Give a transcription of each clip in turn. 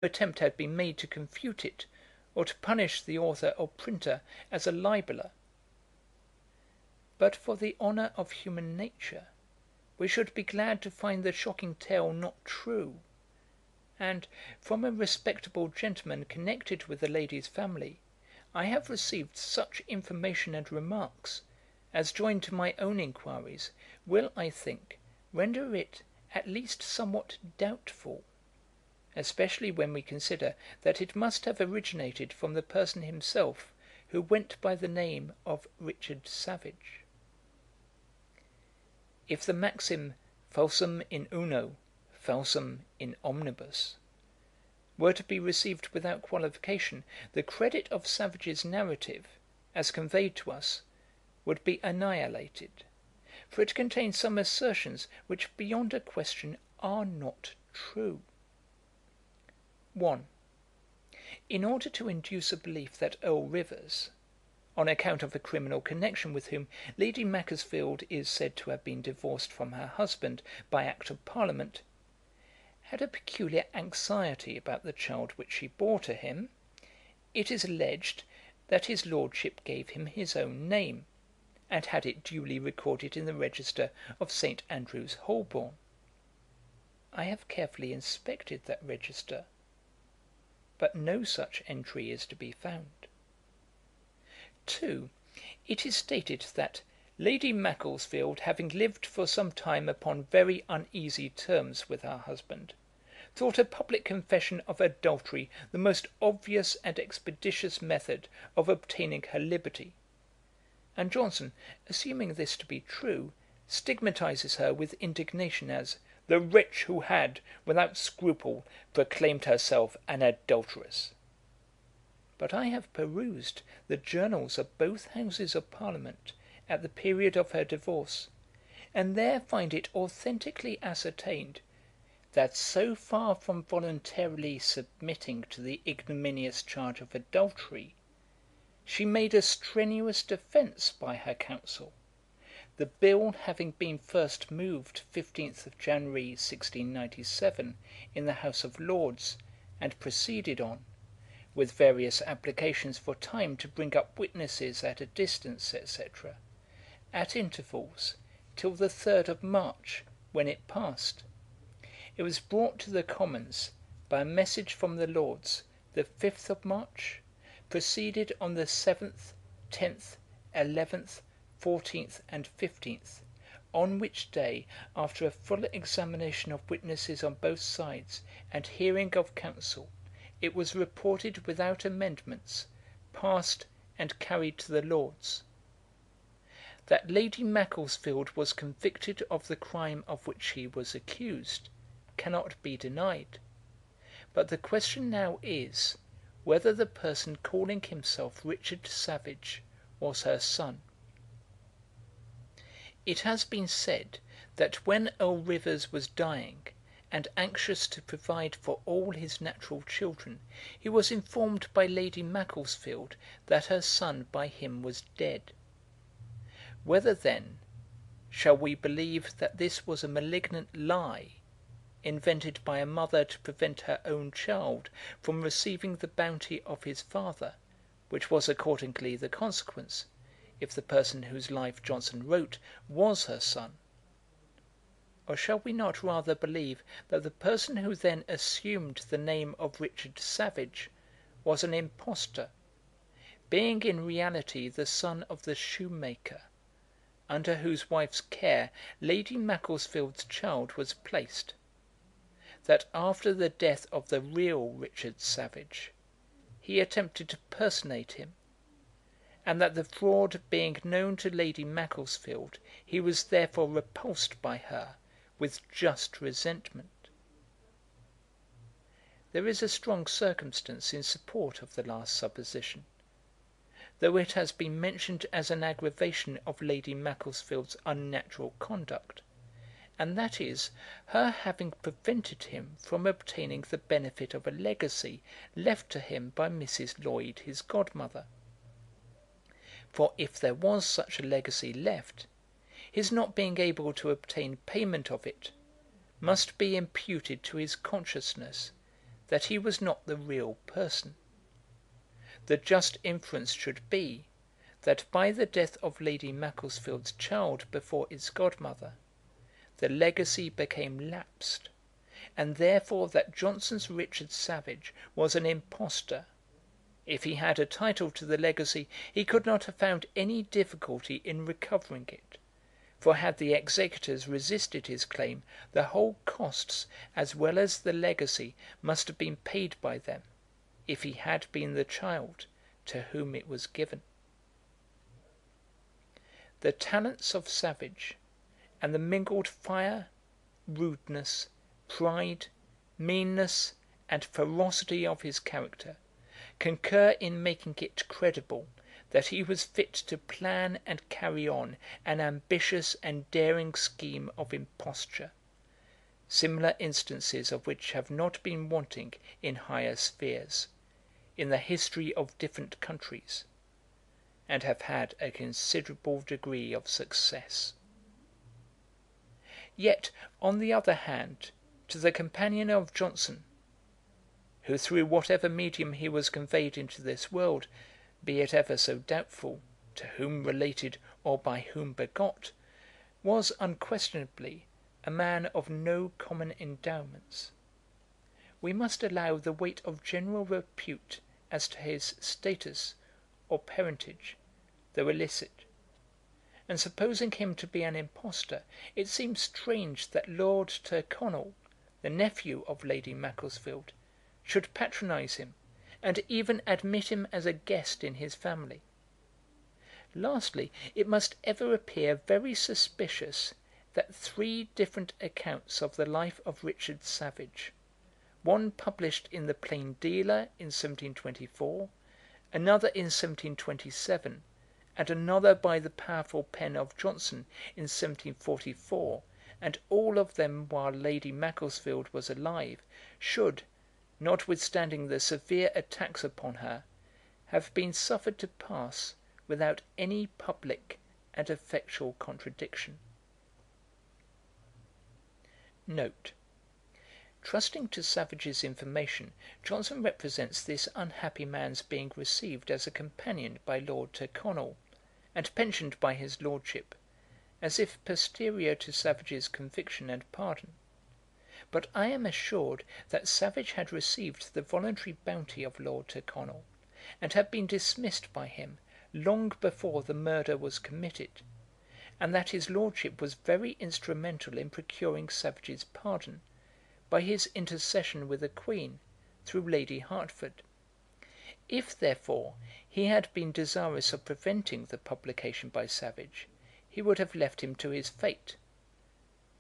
attempt had been made to confute it, or to punish the author or printer as a libeller. But for the honour of human nature, we should be glad to find the shocking tale not true, and, from a respectable gentleman connected with the lady's family, I have received such information and remarks, as joined to my own inquiries, will, I think, render it at least somewhat doubtful, especially when we consider that it must have originated from the person himself who went by the name of Richard Savage. If the maxim falsum in uno, falsum in omnibus were to be received without qualification, the credit of Savage's narrative, as conveyed to us, would be annihilated, for it contains some assertions which beyond a question are not true. 1. In order to induce a belief that Earl Rivers, on account of a criminal connection with whom Lady Macclesfield is said to have been divorced from her husband by Act of Parliament, had a peculiar anxiety about the child which she bore to him, it is alleged that his lordship gave him his own name, and had it duly recorded in the register of St. Andrew's, Holborn. I have carefully inspected that register, but no such entry is to be found. 2. It is stated that Lady Macclesfield, having lived for some time upon very uneasy terms with her husband, thought a public confession of adultery the most obvious and expeditious method of obtaining her liberty; and Johnson, assuming this to be true, stigmatizes her with indignation as the wretch who had, without scruple, proclaimed herself an adulteress. But I have perused the journals of both Houses of Parliament at the period of her divorce, and there find it authentically ascertained, that so far from voluntarily submitting to the ignominious charge of adultery, she made a strenuous defence by her counsel, the bill having been first moved 15th of January 1697 in the House of Lords, and proceeded on, with various applications for time to bring up witnesses at a distance, etc., at intervals, till the 3rd of March, when it passed. It was brought to the Commons by a message from the Lords the 5th of March, proceeded on the 7th, 10th, 11th, 14th, and 15th, on which day, after a full examination of witnesses on both sides, and hearing of counsel, it was reported without amendments, passed, and carried to the Lords. That Lady Macclesfield was convicted of the crime of which she was accused cannot be denied; but the question now is, whether the person calling himself Richard Savage was her son. It has been said that when Earl Rivers was dying, and anxious to provide for all his natural children, he was informed by Lady Macclesfield that her son by him was dead. Whether then shall we believe that this was a malignant lie, invented by a mother to prevent her own child from receiving the bounty of his father, which was accordingly the consequence, if the person whose life Johnson wrote was her son? Or shall we not rather believe that the person who then assumed the name of Richard Savage was an impostor, being in reality the son of the shoemaker, under whose wife's care Lady Macclesfield's child was placed; that after the death of the real Richard Savage, he attempted to personate him, and that the fraud being known to Lady Macclesfield, he was therefore repulsed by her with just resentment? There is a strong circumstance in support of the last supposition, though it has been mentioned as an aggravation of Lady Macclesfield's unnatural conduct, and that is, her having prevented him from obtaining the benefit of a legacy left to him by Mrs. Lloyd, his godmother. For if there was such a legacy left, his not being able to obtain payment of it must be imputed to his consciousness that he was not the real person. The just inference should be, that by the death of Lady Macclesfield's child before its godmother, the legacy became lapsed, and therefore that Johnson's Richard Savage was an impostor. If he had a title to the legacy, he could not have found any difficulty in recovering it; for had the executors resisted his claim, the whole costs as well as the legacy must have been paid by them, if he had been the child to whom it was given. The talents of Savage, and the mingled fire, rudeness, pride, meanness, and ferocity of his character, concur in making it credible that he was fit to plan and carry on an ambitious and daring scheme of imposture, similar instances of which have not been wanting in higher spheres, in the history of different countries, and have had a considerable degree of success. Yet, on the other hand, to the companion of Johnson, who through whatever medium he was conveyed into this world, be it ever so doubtful, to whom related or by whom begot, was unquestionably a man of no common endowments, we must allow the weight of general repute as to his status or parentage, though illicit; and supposing him to be an impostor, it seems strange that Lord Tyrconnel, the nephew of Lady Macclesfield, should patronise him, and even admit him as a guest in his family. Lastly, it must ever appear very suspicious that 3 different accounts of the life of Richard Savage, one published in the Plain Dealer in 1724, another in 1727, and another by the powerful pen of Johnson in 1744, and all of them while Lady Macclesfield was alive, should, notwithstanding the severe attacks upon her, have been suffered to pass without any public and effectual contradiction. Note. Trusting to Savage's information, Johnson represents this unhappy man's being received as a companion by Lord Tyrconnel, and pensioned by his lordship, as if posterior to Savage's conviction and pardon. But I am assured that Savage had received the voluntary bounty of Lord Tyrconnel, and had been dismissed by him long before the murder was committed, and that his lordship was very instrumental in procuring Savage's pardon, by his intercession with the Queen, through Lady Hertford. If, therefore, he had been desirous of preventing the publication by Savage, he would have left him to his fate.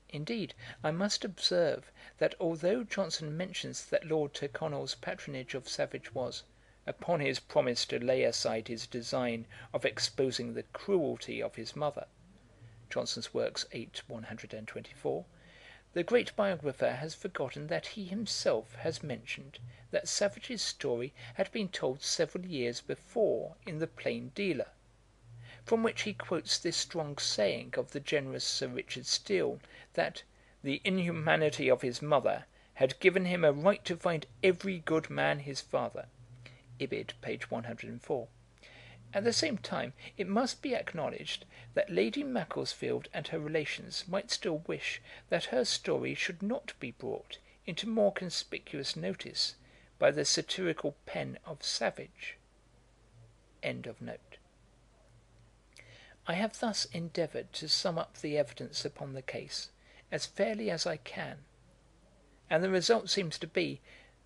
Indeed, I must observe, that although Johnson mentions that Lord Tyrconnel's patronage of Savage was, upon his promise to lay aside his design of exposing the cruelty of his mother, Johnson's Works, 8, 124, the great biographer has forgotten that he himself has mentioned that Savage's story had been told several years before in the Plain Dealer, from which he quotes this strong saying of the generous Sir Richard Steele, that the inhumanity of his mother had given him a right to find every good man his father. Ibid, page 104. At the same time, it must be acknowledged that Lady Macclesfield and her relations might still wish that her story should not be brought into more conspicuous notice by the satirical pen of Savage. End of note. I have thus endeavoured to sum up the evidence upon the case as fairly as I can, and the result seems to be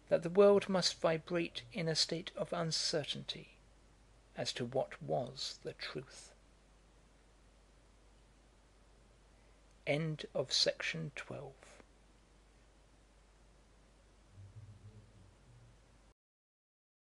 that the world must vibrate in a state of uncertainty as to what was the truth. End of section 12.